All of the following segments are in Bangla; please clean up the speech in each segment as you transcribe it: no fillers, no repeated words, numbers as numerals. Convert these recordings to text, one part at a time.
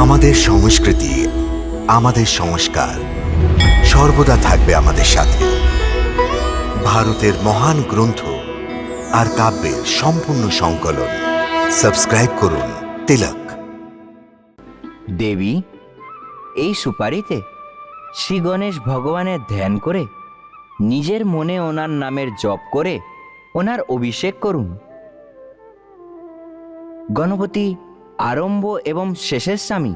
আমাদের সংস্কৃতি, আমাদের সংস্কার সর্বদা থাকবে আমাদের সাথে। ভারতের মহান গ্রন্থ আর কাব্যের সম্পূর্ণ সংকলন। সাবস্ক্রাইব করুন তিলক। দেবী, এই সুপারিতে শ্রী গণেশ ভগবানের ধ্যান করে নিজের মনে ওনার নামের জপ করে ওনার অভিষেক করুন। গণপতি আরম্ভ এবং শেষের স্বামী,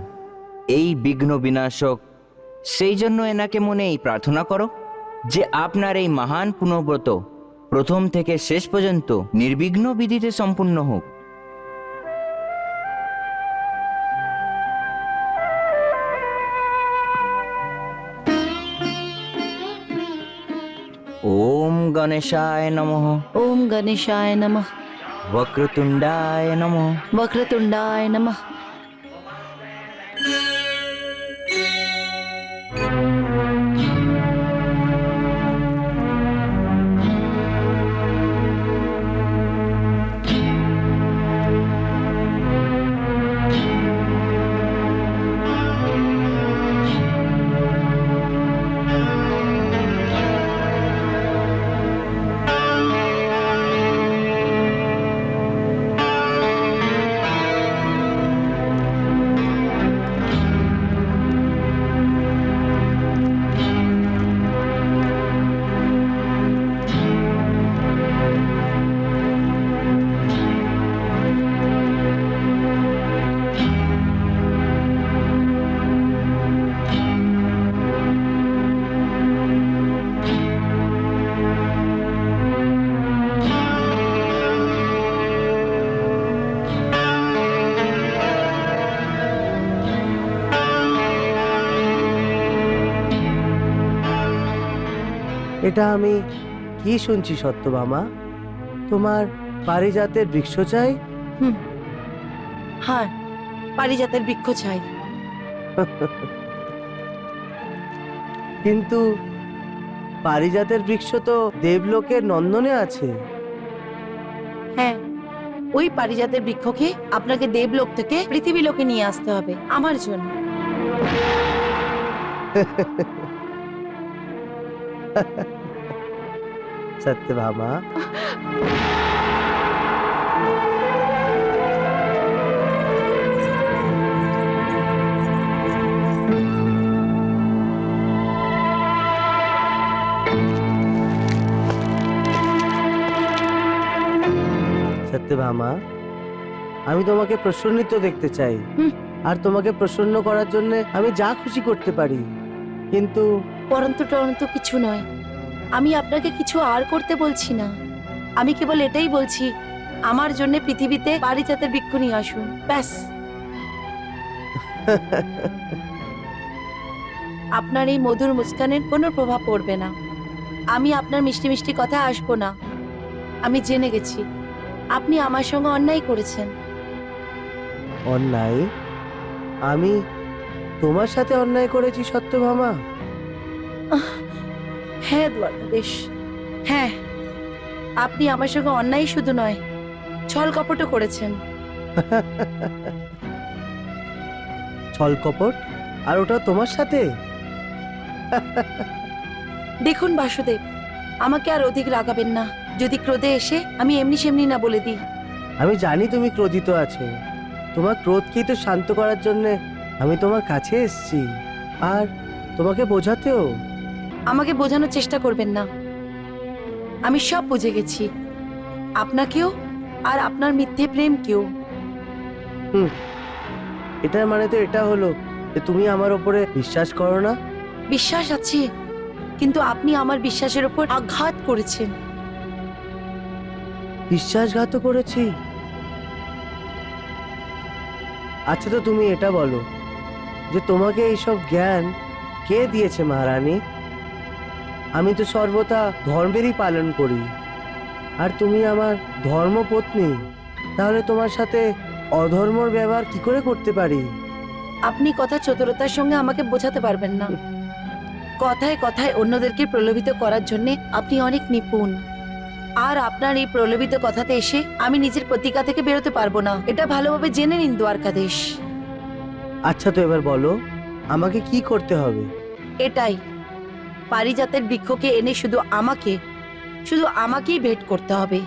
এই বিঘ্ন বিনাশক, সেই জন্য এনাকে মনে এই প্রার্থনা করো যে আপনার এই মহান পুণ্যব্রত প্রথম থেকে শেষ পর্যন্ত নির্বিঘ্ন বিধিতে সম্পূর্ণ হোক। ওম গণেশায় নমঃ। ओम गणेशाय नमः। वक्रतुंडाय नमः। वक्रतुंडाय नमः। এটা আমি কি শুনছি সত্যভামা? তোমার পারিজাতের বৃক্ষ চাই? हाँ पारिजातेर बृक्ष चाই। কিন্তু পারিজাতের বৃক্ষ তো দেবলোকের নন্দনে আছে। হ্যাঁ, ওই পারিজাতের বৃক্ষকে আপনাকে দেবলোক থেকে পৃথিবী লোকে নিয়ে আসতে হবে আমার জন্য। সত্যভামা, সত্যভামা, আমি তোমাকে প্রসন্নিত দেখতে চাই। আর তোমাকে প্রসন্ন করার জন্য আমি যা খুশি করতে পারি। কিন্তু পরন্তু টরন্তু কিছু নয়, আমি আপনাকে কিছু আর করতে বলছি না। আমি কেবল এটাই বলছি, আমার জন্য পৃথিবীতে পারিজাতের বৃক্ষ নিয়ে আসুন, ব্যাস। আপনার এই মধুর মুস্কানের কোনো প্রভাব পড়বে না। আমি আপনার মিষ্টি মিষ্টি কথা আসবো না। আমি জেনে গেছি আপনি আমার সঙ্গে অন্যায় করেছেন। অন্যায়? আমি তোমার সাথে অন্যায় করেছি সত্যভামা? হ্যাঁ দ্বারকাধীশ, হ্যাঁ, আপনি আমার সঙ্গে অন্যায় শুধু নয়, ছল কপটও করেছেন। ছল কপট? আর ওটা তোমার সাথে? দেখুন বাসুদেব, আমাকে আর অধিক রাগাবেন না। যদি ক্রোধে এসে আমি এমনি সেমনি না বলে দিই। আমি জানি তুমি ক্রোধিত আছো। তোমার ক্রোধকেই তো শান্ত করার জন্য আমি তোমার কাছে এসেছি, আর তোমাকে বোঝাতেও। আমাকে বোঝানোর চেষ্টা করবেন না, আমি সব বুঝে গেছি, আপনাকেও আর আপনার মিথ্যে প্রেমকেও। এটার মানে তো এটা হলো যে তুমি আমার ওপরে বিশ্বাস করো না। বিশ্বাস আছে, কিন্তু আপনি আমার বিশ্বাসের উপর আঘাত করেছেন। বিশ্বাসঘাত করেছি? আচ্ছা, তো তুমি এটা বলো যে তোমাকে এইসব জ্ঞান কে দিয়েছে মহারানী? আমি তো সর্বদা ধর্মেরই পালন করি, আর তুমি আমার ধর্মপত্নী। তাহলে তোমার সাথে অধর্মর ব্যবহার কি করে করতে পারি? আপনি কথা চতুরতার সঙ্গে আমাকে বোঝাতে পারবেন না। কথায় কথায় অন্যদেরকে প্রলোভিত করার জন্য আপনি অনেক নিপুণ। আর আপনার এই প্রলোভিত কথাতে এসে আমি নিজের প্রতিজ্ঞা থেকে বেরোতে পারবো না, এটা ভালোভাবে জেনে নিন দ্বারকাধীশ। আচ্ছা, তো এবার বলো আমাকে কি করতে হবে? এটাই, পারিজাতের বৃক্ষকে এনে শুধু আমাকেই ভেট করতে হবে।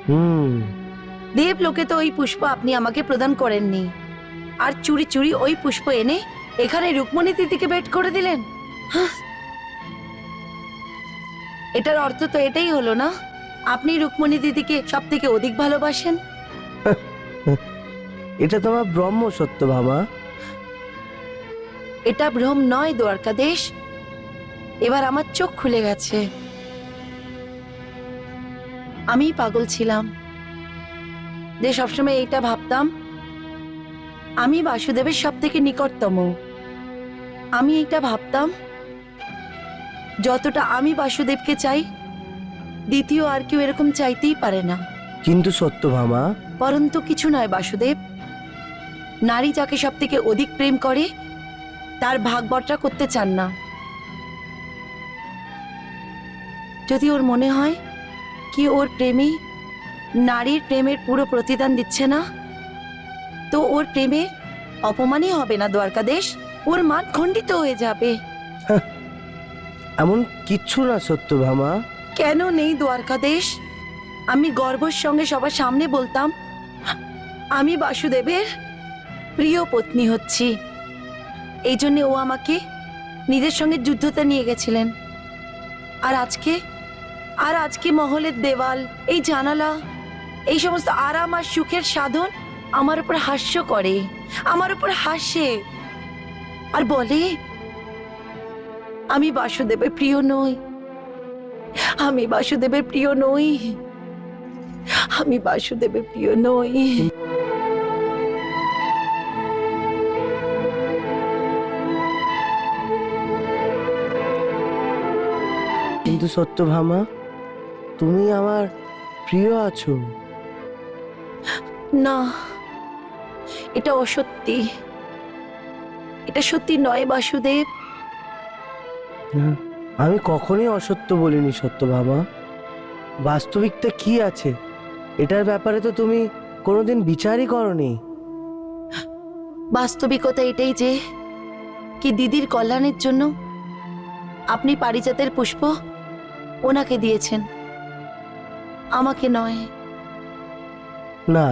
হুম। দেবলোকে তো ওই পুষ্প আপনি আমাকে প্রদান করেননি, আর চুরি চুরি ওই পুষ্প এনে এখানে রুক্মণী দিদিকে ভেট করে দিলেন। হাহ। এটার অর্থ তো এটাই হলো না, আপনি রুক্মণী দিদিকে সব থেকে অধিক ভালোবাসেন। এটা তোমার ব্রহ্ম সত্যভামা। এটা ভ্রম নয় দ্বারকাদেশ, এবার আমার চোখ খুলে গেছে। আমি পাগল ছিলাম যে সবসময় এইটা ভাবতাম আমি বাসুদেবের সব থেকে নিকটতম। আমি এইটা ভাবতাম যতটা আমি বাসুদেবকে চাই দ্বিতীয় আর কেউ এরকম চাইতেই পারে না। কিন্তু সত্যভামা, পরন্তু কিছু নয় বাসুদেব, নারী যাকে সব থেকে অধিক প্রেম করে তার ভাগ বটরা করতে চান না। যদি ওর মনে হয় কি ওর প্রেমী নারীর প্রেমের পুরো প্রতিদান দিচ্ছে না, তো ওর প্রেমের অপমানই হবে না দ্বারকাদেশ, ওর মান খণ্ডিত হয়ে যাবে। এমন কিচ্ছু না সত্যভামা। কেন নেই দ্বারকাদেশ? আমি গর্বের সঙ্গে সবার সামনে বলতাম আমি বাসুদেবের প্রিয় পত্নী হচ্ছি। এই জন্য ও আমাকে নিজের সঙ্গে যুদ্ধতে নিয়ে গেছিলেন। আর আজকে মহলের দেওয়াল, এই জানালা, এই সমস্ত আরাম আর সুখের সাধন আমার উপর হাস্য করে, আমার উপর হাসে আর বলে আমি বাসুদেবের প্রিয় নই, আমি বাসুদেবের প্রিয় নই, আমি বাসুদেবের প্রিয় নই। কিন্তু সত্যভামা, তুমি আমার প্রিয় আছো। না, এটা অসত্যি, এটা সত্যি নয় বাসুদেব। না, আমি কখনোই অসত্য বলিনি সত্যভামা। বাস্তবিকটা কি আছে এটার ব্যাপারে তো তুমি কোনোদিন বিচারই করনি। বাস্তবিকতা এটাই যে কি দিদির কল্যাণের জন্য আপনি পারিজাতের পুষ্প ওনাকে দিয়েছেন, আমাকে নয়। না,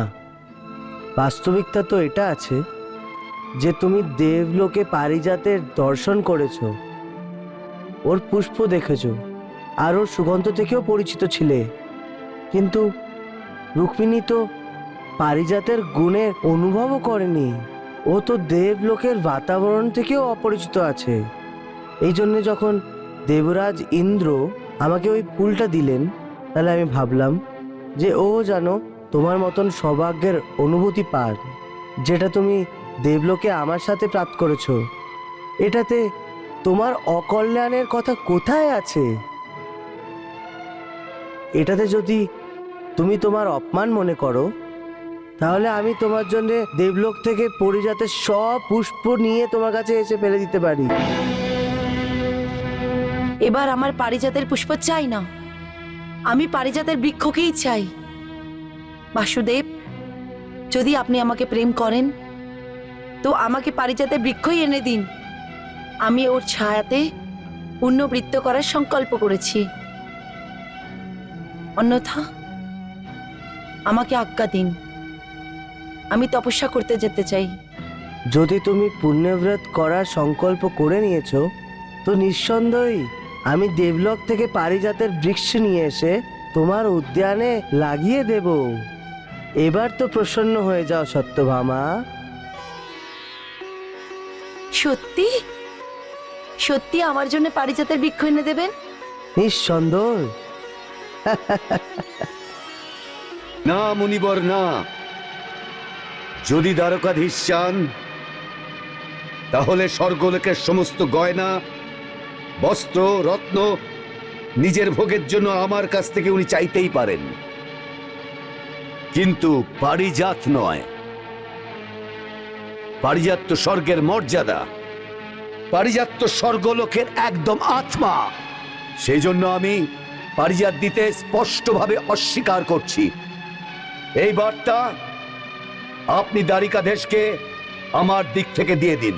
বাস্তবিকতা তো এটা আছে যে তুমি দেবলোকে পারিজাতের দর্শন করেছো, ওর পুষ্প দেখেছো, আর ওর সুগন্ধ থেকেও পরিচিত ছিলে। কিন্তু রুক্মিণী তো পারিজাতের গুণের অনুভবও করেনি, ও তো দেবলোকের বাতাবরণ থেকেও অপরিচিত আছে। এই জন্যে যখন দেবরাজ ইন্দ্র আমাকে ওই ফুলটা দিলেন, তাহলে আমি ভাবলাম যে ও যেন তোমার মতন সৌভাগ্যের অনুভূতি পান, যেটা তুমি দেবলোকে আমার সাথে প্রাপ্ত করেছো। এটাতে তোমার অকল্যাণের কথা কোথায় আছে? এটাতে যদি তুমি তোমার অপমান মনে করো, তাহলে আমি তোমার জন্য দেবলোক থেকে পারিজাতের সব পুষ্প নিয়ে তোমার কাছে এসে ফেলে দিতে পারি। এবার আমার পারিজাতের পুষ্প চাই না, আমি পারিজাতের বৃক্ষকেই চাই। বাসুদেব, যদি আপনি আমাকে প্রেম করেন তো আমাকে পারিজাতের বৃক্ষই এনে দিন। আমি ওর ছায়াতে পুণ্যবৃত্ত করার সংকল্প করেছি, অন্যথা আমাকে আজ্ঞা দিন, আমি তপস্যা করতে যেতে চাই। যদি তুমি পুণ্যব্রত করার সংকল্প করে নিয়েছো, তো নিঃসন্দেহই আমি দেবলোক থেকে পারিজাতের বৃক্ষ নিয়ে এসে তোমার উদ্যানে লাগিয়ে দেব। এবার তো প্রসন্ন হয়ে যাও সত্যভামা। সত্যি সত্যি আমার জন্য পারিজাতের বৃক্ষ এনে দেবেন? নিঃসন্দেহ। না মুনিবর, না। যদি দ্বারকাধীশ চান তাহলে স্বর্গলোকের সমস্ত গয়না, বস্ত্র, রত্ন নিজের ভোগের জন্য আমার কাছ থেকে উনি চাইতেই পারেন, কিন্তু পারিজাত নয়। পারিজাত তো স্বর্গের মর্যাদা, পারিজাত তো স্বর্গলোকের একদম আত্মা। সেই জন্য আমি পারিজাত দিতে স্পষ্টভাবে অস্বীকার করছি। এই বার্তা আপনি দ্বারিকাধীশকে আমার দিক থেকে দিয়ে দিন।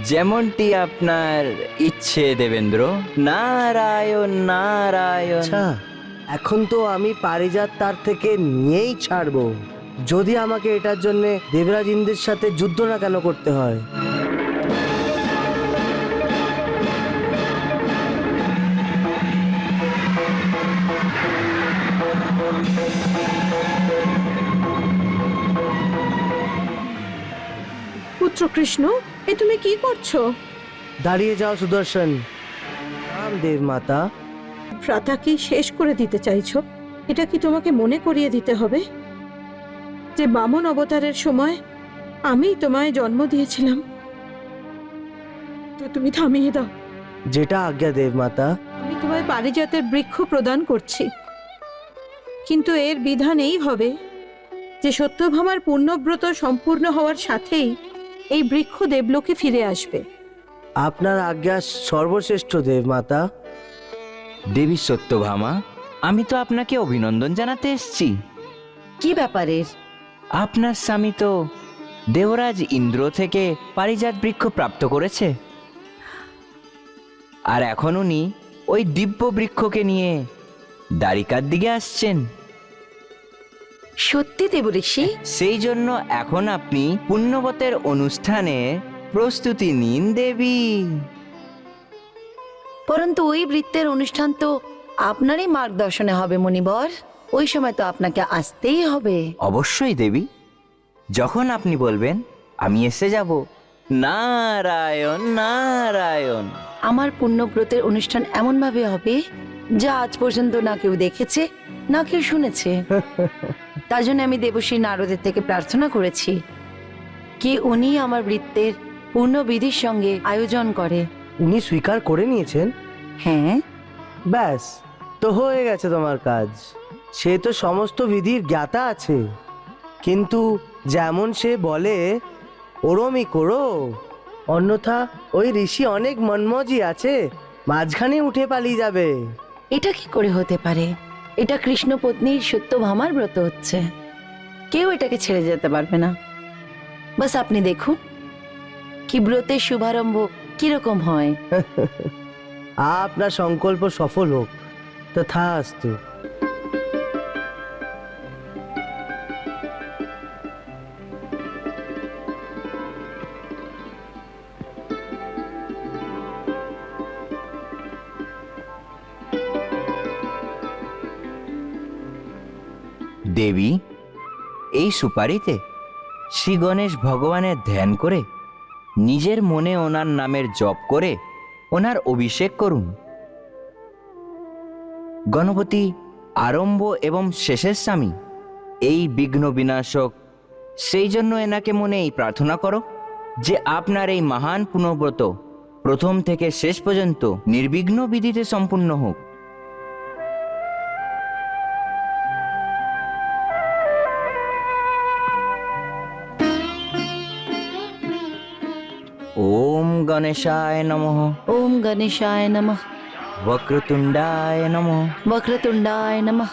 যেমনটি আপনার ইচ্ছে দেবেন্দ্র। নারায়ণ নারায়ণ। আচ্ছা, এখন তো আমি পারিজাত তার থেকে নিয়েই ছাড়বো, যদি আমাকে এটার জন্য দেবরাজ ইন্দ্রের সাথে যুদ্ধ না কেন করতে হয়। পুত্র কৃষ্ণ, এ তুমি কি করছো? দাঁড়িয়ে যাও সুদর্শন। রাম দেব মাতা। ভ্রাতা কি শেষ করে দিতে চাইছো? এটা কি তোমাকে মনে করিয়ে দিতে হবে যে বামন অবতারের সময় আমিই তোমায় জন্ম দিয়েছিলাম? তো তুমি থামিয়ে দাও। যেটা আজ্ঞা দেব মাতা। আমি তোমায় পারিজাতের বৃক্ষ প্রদান করছি, কিন্তু এর বিধান এই হবে যে সত্যভামার পুণ্যব্রত সম্পূর্ণ হওয়ার সাথেই এই বৃক্ষ দেবলোকে ফিরে আসবে। আপনার আজ্ঞা সর্বশ্রেষ্ঠ দেব মাতা। দেবী সত্যভামা, আমি তো আপনাকে অভিনন্দন জানাতে এসেছি। কি ব্যাপারের? আপনার স্বামী তো দেবরাজ ইন্দ্র থেকে পারিজাত বৃক্ষ প্রাপ্ত করেছে, আর এখন উনি ওই দিব্য বৃক্ষকে নিয়ে দ্বারিকার দিকে আসছেন। সত্যি দেবঋষি? সেই জন্য এখন আপনি পুণ্যবতের অনুষ্ঠানে প্রস্তুতি নিন দেবী। পরন্তু ওই বৃত্তের অনুষ্ঠান তো আপনারই মার্গদর্শনে হবে মুনিবর। ওই সময় তো আপনাকে আসতেই হবে। অবশ্যই দেবী, যখন আপনি বলবেন আমি এসে যাব। নারায়ণ নারায়ণ। আমার পুণ্যব্রতের অনুষ্ঠান এমনভাবে হবে যা আজ পর্যন্ত না কেউ দেখেছে না কেউ শুনেছে। তার জন্য আমি দেবশ্রী নারদের থেকে প্রার্থনা করেছি কি উনি আমার বৃত্তের পূর্ণ বিধির সঙ্গে আয়োজন করে। উনি স্বীকার করে নিয়েছেন? হ্যাঁ, ব্যাস, তো হয়ে গেছে তোমার কাজ। সে তো সমস্ত বিধির জ্ঞাতা আছে, কিন্তু যেমন সে বলে ওরমই করো, অন্যথা ওই ঋষি অনেক মনমজি আছে, মাঝখানে উঠে পালিয়ে যাবে। এটা কি করে হতে পারে? এটা কৃষ্ণপত্নীর সত্যভামার ব্রত হচ্ছে, কেউ এটাকে ছেড়ে যেতে পারবে না। বাস আপনি দেখুন কি ব্রতের শুভারম্ভ কিরকম হয়। আপনার সংকল্প সফল হোক, তথাস্তু। দেবী, এই সুপারিতে শ্রী গণেশ ভগবানের ধ্যান করে নিজের মনে ওনার নামের জপ করে ওনার অভিষেক করুন। গণপতি আরম্ভ এবং শেষের স্বামী, এই বিঘ্ন বিনাশক, সেই জন্য এনাকে মনে এই প্রার্থনা করো যে আপনার এই মহান পুণ্যব্রত প্রথম থেকে শেষ পর্যন্ত নির্বিঘ্ন বিধিতে সম্পূর্ণ হোক। ওম গণেশায় নমঃ। ওম গণেশায় নমঃ। वक्रतुंडाय नमः। वक्रतुंडाय नमः।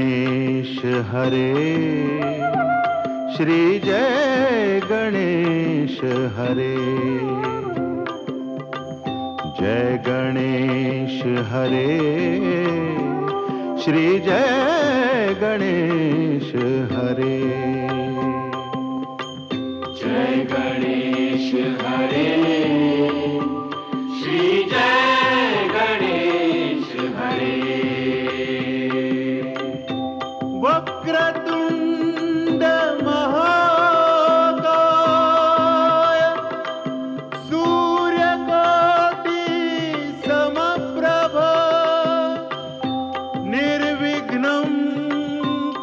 गणेश हरे श्री जय गणेश हरे जय गणेश हरे श्री जय गणेश हरे जय गणेश हरे श्री जय गणेश हरे वक्रतुंड महाकाय सूर्यकोटि समप्रभ निर्विघ्नं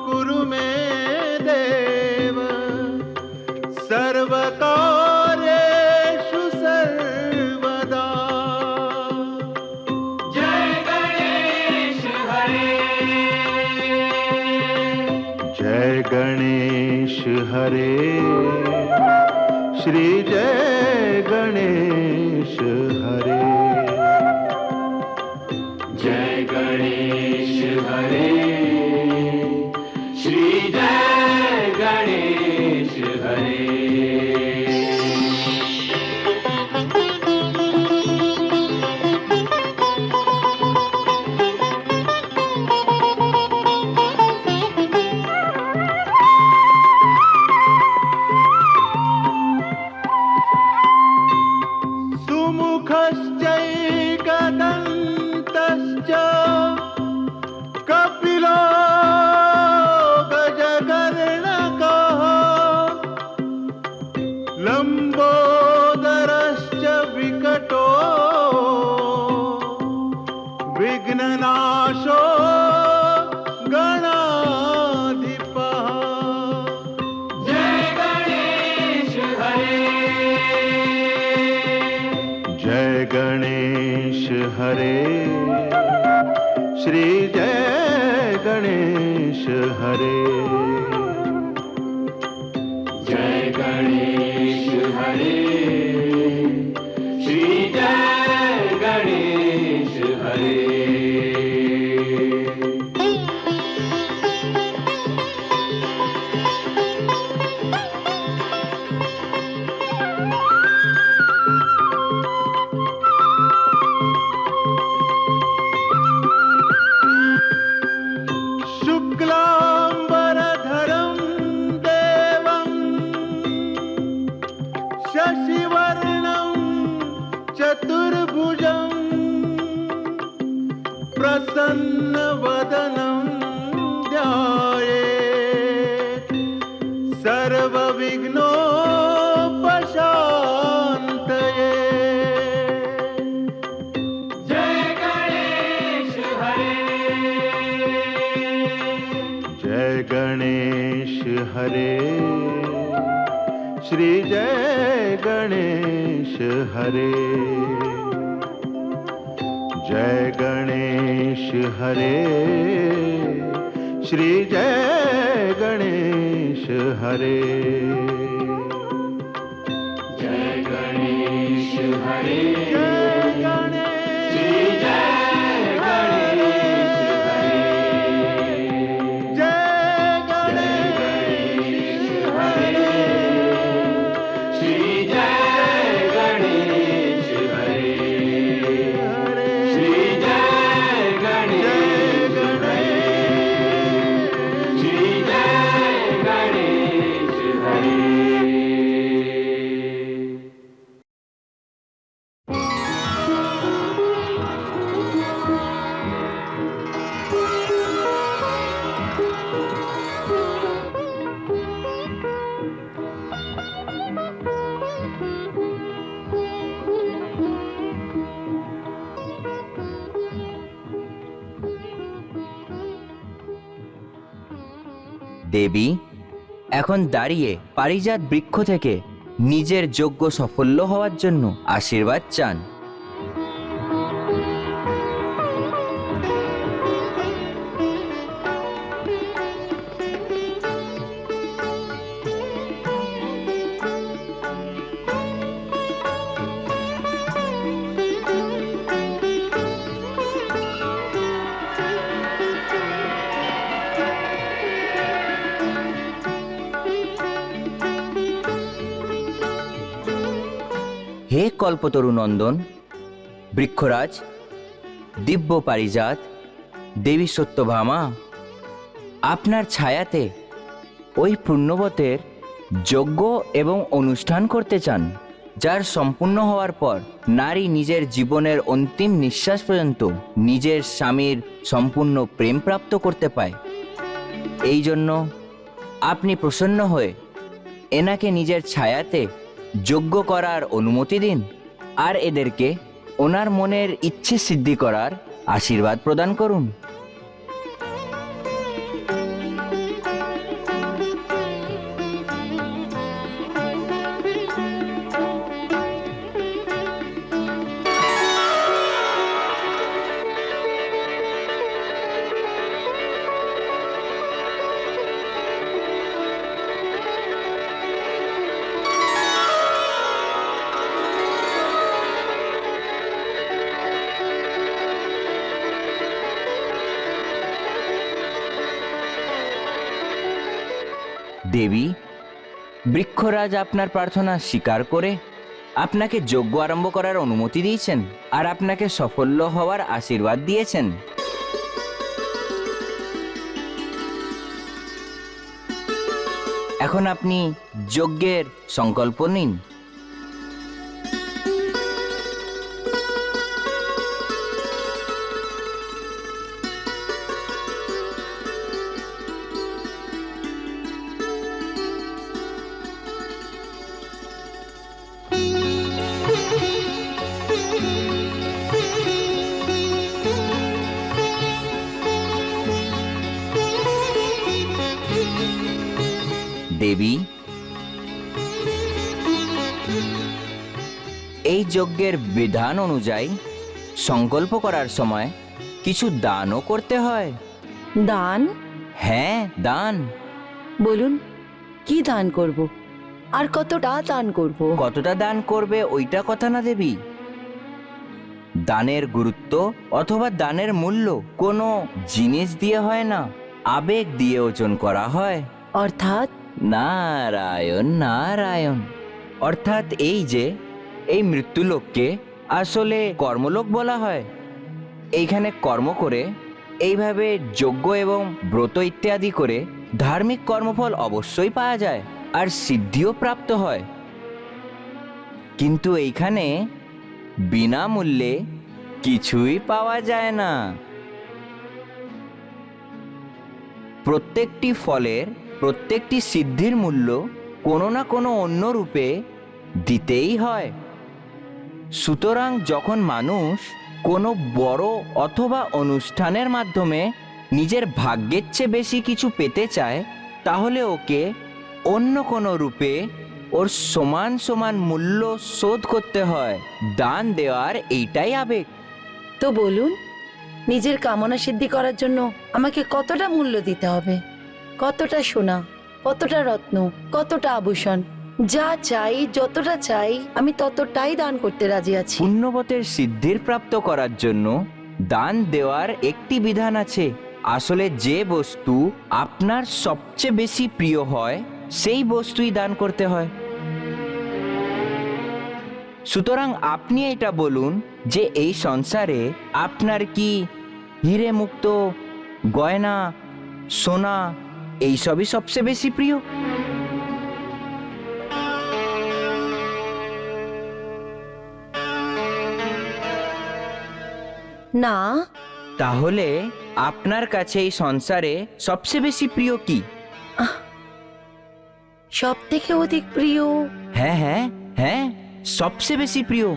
कुरु मे देव सर्वकार्येषु सर्वदा जय गणेश हरे जय गणेश हरे श्री जय गणेश हरे जय गणेश हरे श्री जय गणेश हरे सुमुखश्चैकदन्तश्च कपिलो गजकर्णकः लम्बोदरश्च विकटो विघ्ननाशो गणाधिपः जय गणेश हरे जय गणेश हरे श्री जय गणेश हरे जय गणेश हरे श्री जय गणेश हरे शुक्लांबरधरं देवं शशिवर्णं चतुर्भुजं प्रसन्नवदनं ध्यायेत् सर्वविघ्नोपशान्तये जय गणेश हरे जय गणेश हरे श्री जय गणेश हरे जय गणेश हरे श्री जय गणेश हरे जय गणेश हरे जय गणेश श्री जय गणेश हरे जय गणेश हरे श्री जय गणेश हरे श्री जय गणेश हरे श्री जय गणेश हरे দেবী এখন দাঁড়িয়ে পারিজাত বৃক্ষ থেকে নিজের যোগ্য সাফল্য হওয়ার জন্য আশীর্বাদ চান। হে কল্পতরু নন্দন, বৃক্ষরাজ, দিব্য পারিজাত, দেবী সত্যভামা, আপনার ছায়াতে ওই পুণ্যবতের যজ্ঞ এবং অনুষ্ঠান করতে চান, যার সম্পূর্ণ হওয়ার পর নারী নিজের জীবনের অন্তিম নিঃশ্বাস পর্যন্ত নিজের স্বামীর সম্পূর্ণ প্রেম প্রাপ্ত করতে পায়। এই জন্য আপনি প্রসন্ন হয়ে এনাকে নিজের ছায়াতে যজ্ঞ করার অনুমতি দিন আর এদেরকে ওনার মনের ইচ্ছে সিদ্ধি করার আশীর্বাদ প্রদান করুন। দেবী, বৃক্ষরাজ আপনার প্রার্থনা স্বীকার করে আপনাকে যজ্ঞ আরম্ভ করার অনুমতি দিয়েছেন আর আপনাকে সাফল্য হওয়ার আশীর্বাদ দিয়েছেন। এখন আপনি যজ্ঞের সংকল্প নিন। দেবী, এই যজ্ঞের বিধান অনুযায়ী সংকল্প করার সময় কিছু দানও করতে হয়। দান? হ্যাঁ, দান। বলুন, কি দান করব আর কতটা দান করব? কতটা দান করবে ওইটা কথা না দেবী, দানের গুরুত্ব অথবা দানের মূল্য কোনো জিনিস দিয়ে হয় না, আবেগ দিয়ে ওজন করা হয়। অর্থাৎ? নারায়ণ নারায়ণ, অর্থাৎ এই যে এই মৃত্যুলোককে আসলে কর্মলোক বলা হয়। এইখানে কর্ম করে এইভাবে যজ্ঞ এবং ব্রত ইত্যাদি করে ধার্মিক কর্মফল অবশ্যই পাওয়া যায় আর সিদ্ধিও প্রাপ্ত হয়, কিন্তু এইখানে বিনামূল্যে কিছুই পাওয়া যায় না। প্রত্যেকটি ফলের, প্রত্যেকটি সিদ্ধির মূল্য কোনো না কোনো অন্য রূপে দিতেই হয়। সুতরাং যখন মানুষ কোনো বড় অথবা অনুষ্ঠানের মাধ্যমে নিজের ভাগ্যের চেয়ে বেশি কিছু পেতে চায়, তাহলে ওকে অন্য কোনো রূপে ওর সমান সমান মূল্য শোধ করতে হয়। দান দেওয়ার এইটাই আবেগ। তো বলুন, নিজের কামনা সিদ্ধি করার জন্য আমাকে কতটা মূল্য দিতে হবে? কতটা সোনা, কতটা রত্ন, কতটা আভূষণ, যা চাই, যতটা চাই আমি ততটাই দান করতে রাজি আছি। পুণ্যবতের সিদ্ধির প্রাপ্ত করার জন্য দান দেওয়ার একটি বিধান আছে। আসলে যে বস্তু আপনার সবচেয়ে বেশি প্রিয় হয় সেই বস্তুই দান করতে হয়। সুতরাং আপনি এটা বলুন যে এই সংসারে আপনার কি হিরে মুক্ত, গয়না, সোনা এইসবই সবচেয়ে বেশি প্রিয়? না। তাহলে আপনার কাছে এই সংসারে সবচেয়ে বেশি প্রিয় কি? সব থেকে অধিক প্রিয়? হ্যাঁ হ্যাঁ হ্যাঁ, সবচেয়ে বেশি প্রিয়।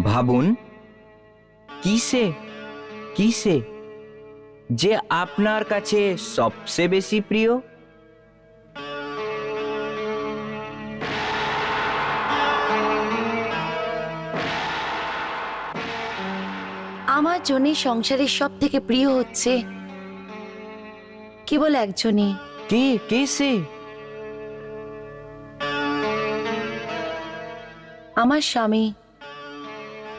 ভাবুন, কিসে কিসে যে আপনার কাছে সবচেয়ে বেশি প্রিয়? আমার জন্য সংসারের সব থেকে প্রিয় হচ্ছে কেবল একজনই। কে কে সে? আমার স্বামী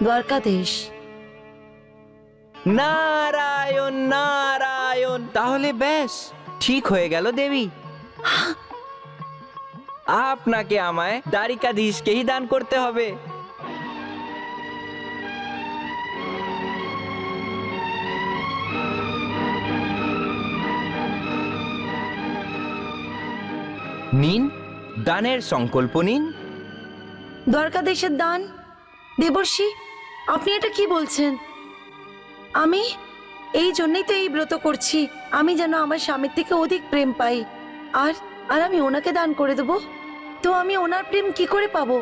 দ্বারকাধীশ। নারায়ণ নারায়ণ, তাহলে বেশ ঠিক হয়ে গেল দেবী। আপনাকে আমায় দ্বারিকাধীশকেই দান করতে হবে। নিন, দানের সংকল্প নিন। দ্বারকাদেশের দান? দেবর্ষি, আপনি এটা কি বলছেন? আমি এই জন্যই তো এই ব্রত করছি, আমি যেন আমার স্বামীর থেকে অধিক প্রেম পাই। আর আর আমি ওনাকে দান করে দেব, তো আমি ওনার প্রেম কি করে পাবো?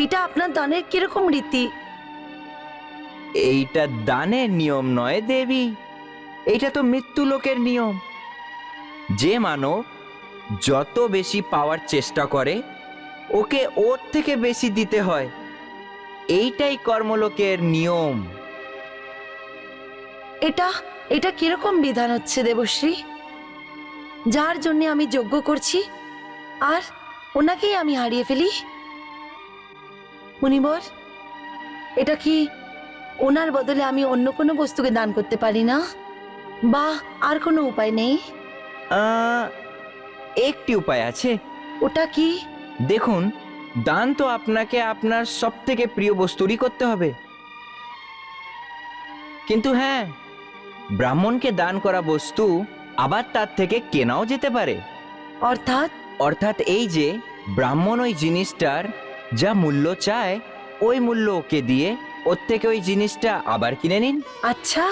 এটা আপনার দানের কিরকম রীতি? এইটা দানের নিয়ম নয় দেবী, এইটা তো মৃত্যু লোকের নিয়ম। যে মানব যত বেশি পাওয়ার চেষ্টা করে ওকে ওর থেকে বেশি দিতে হয়, এইটাই কর্মলোকের নিয়ম। এটা এটা কিরকম বিধান হচ্ছে দেবশ্রী? যার জন্য আমি যজ্ঞ করছি আর ওনাকেই আমি হারিয়ে ফেলি? মুনিবর, এটা কি ওনার বদলে আমি অন্য কোনো বস্তুকে দান করতে পারি না? বা আর কোনো উপায় নেই? একটি উপায় আছে। ওটা কি? দেখুন, দান তো আপনাকে আপনার সব থেকে প্রিয় বস্তুরই করতে হবে, কিন্তু হ্যাঁ, ব্রাহ্মণকে দান করা বস্তু আবার তার থেকে কেনাও যেতে পারে। অর্থাৎ? অর্থাৎ এই যে ব্রাহ্মণ ওই জিনিসটার যা মূল্য চায় ওই মূল্য ওকে দিয়ে ওর থেকে ওই জিনিসটা আবার কিনে নিন। আচ্ছা,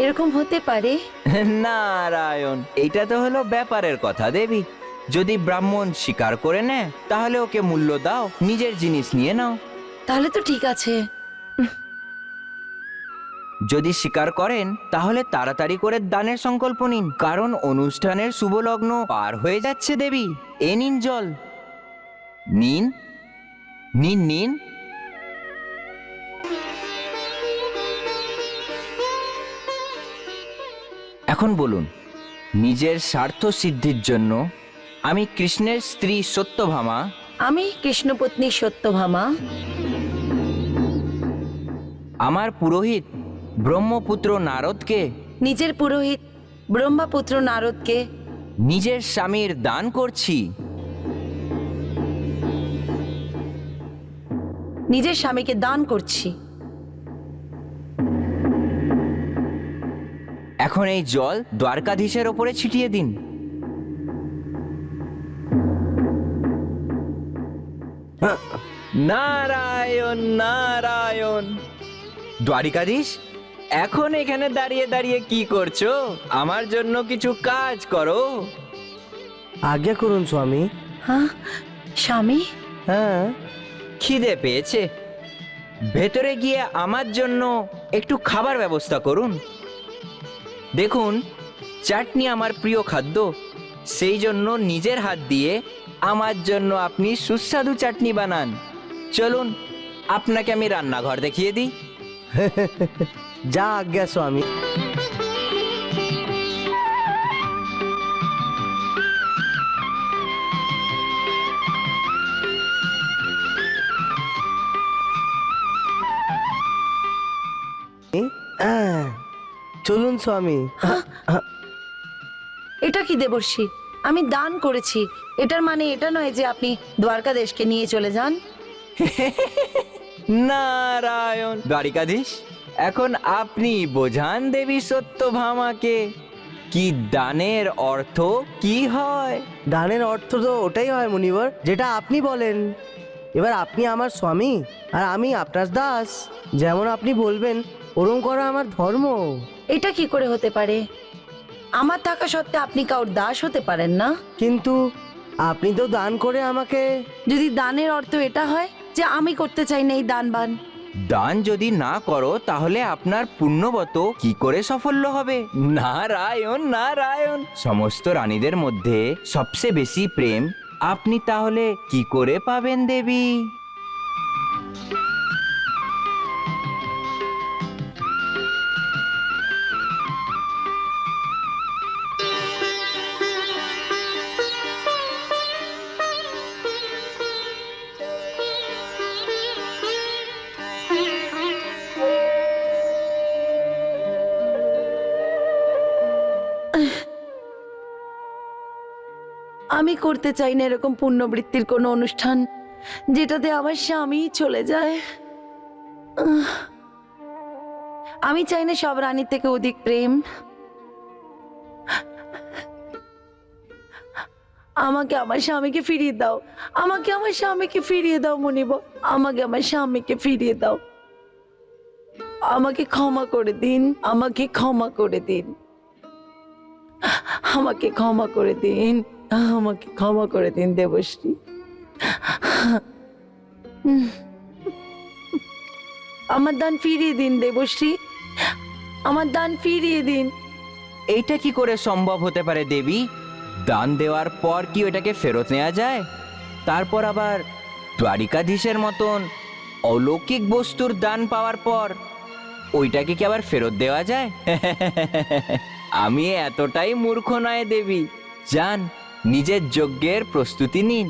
এরকম হতে পারে? নারায়ণ, এইটা তো হলো ব্যাপারের কথা দেবী। যদি ব্রাহ্মণ স্বীকার করে নেয় তাহলে ওকে মূল্য দাও, নিজের জিনিস নিয়ে নাও। তাহলে তো ঠিক আছে। যদি স্বীকার করেন তাহলে তাড়াতাড়ি করে দানের সংকল্প নিন, কারণ অনুষ্ঠানের শুভ লগ্ন পার হয়ে যাচ্ছে দেবী। এ নিন জল, নিন নিন নিন। এখন বলুন, নিজের স্বার্থ সিদ্ধির জন্য আমি কৃষ্ণের স্ত্রী সত্যভামা, আমি কৃষ্ণপত্নী সত্যভামা, আমার পুরোহিত ব্রহ্মপুত্র নারদকে, নিজের পুরোহিত ব্রহ্মাপুত্র নারদকে নিজের স্বামীর দান করছি। নিজের স্বামীকে দান করছি। এখন এই জল দ্বারকাধীশের ওপরে ছিটিয়ে দিন। নারায়ণ নারায়ণ। দ্বারিকাধীশ, এখন এখানে দাঁড়িয়ে দাঁড়িয়ে কি করছো? আমার জন্য কিছু কাজ করো। আজ্ঞা করুন স্বামী। হ্যাঁ স্বামী, হ্যাঁ, খিদে পেয়েছে, ভেতরে গিয়ে আমার জন্য একটু খাবার ব্যবস্থা করুন। দেখুন, চাটনি আমার প্রিয় খাদ্য, সেই জন্য নিজের হাত দিয়ে আমার জন্য আপনি সুস্বাদু চাটনি বানান। চলুন, আপনাকে আমি রান্নাঘর দেখিয়ে দিই। যা আজ্ঞা স্বামী। চলুন স্বামী। এটা কি দেবর্ষি? আমি দান করেছি, এটার মানে এটা নয় যে আপনি দ্বারকাদেশকে নিয়ে চলে যান। নারায়ণ। দ্বারিকাধীশ, এখন আপনি বোঝান দেবী সত্যভামাকে কি দানের অর্থ কি হয়। দানের অর্থ তো ওটাই হয় মুনিবর, যেটা আপনি বলেন। এবার আপনি আমার স্বামী আর আমি আপনার দাস, যেমন আপনি বলবেন ওরম করা আমার ধর্ম। এটা কি করে হতে পারে? আমার থাকা সত্ত্বে আপনি কাউর দাস হতে পারেন না। কিন্তু আপনি তো দান করে আমাকে। যদি দানের অর্থ এটা হয় যে আমি করতে চাই না এই দান বান, দান যদি না করো তাহলে আপনার পুণ্যবত কি করে সাফল্য হবে? নারায়ণ নারায়ণ। সমস্ত রানীদের মধ্যে সবচেয়ে বেশি প্রেম আপনি তাহলে কি করে পাবেন দেবী? আমি করতে চাই না এরকম পুণ্যবৃত্তির কোনো অনুষ্ঠান যেটাতে আমার স্বামী চলে যায়। আমি চাই না সব রানীর থেকে অধিক প্রেম। আমাকে আমার স্বামীকে ফিরিয়ে দাও, আমাকে আমার স্বামীকে ফিরিয়ে দাও মুনিবর, আমাকে আমার স্বামীকে ফিরিয়ে দাও। আমাকে ক্ষমা করে দিন, আমাকে ক্ষমা করে দিন, আমাকে ক্ষমা করে দিন, আমাকে ক্ষমা করে দিন দেবশ্রী। আমার দান ফিরিয়ে দিন দেবশ্রী, আমার দান ফিরিয়ে দিন। এইটা কি করে সম্ভব হতে পারে দেবী? দান দেওয়ার পর কি ওটাকে ফেরত নেওয়া যায়? তারপর আবার দ্বারিকাধীশের মতন অলৌকিক বস্তুর দান পাওয়ার পর ওইটাকে কি আবার ফেরত দেওয়া যায়? আমি এতটাই মূর্খ নয় দেবী। যান, নিজের যজ্ঞের প্রস্তুতি নিন।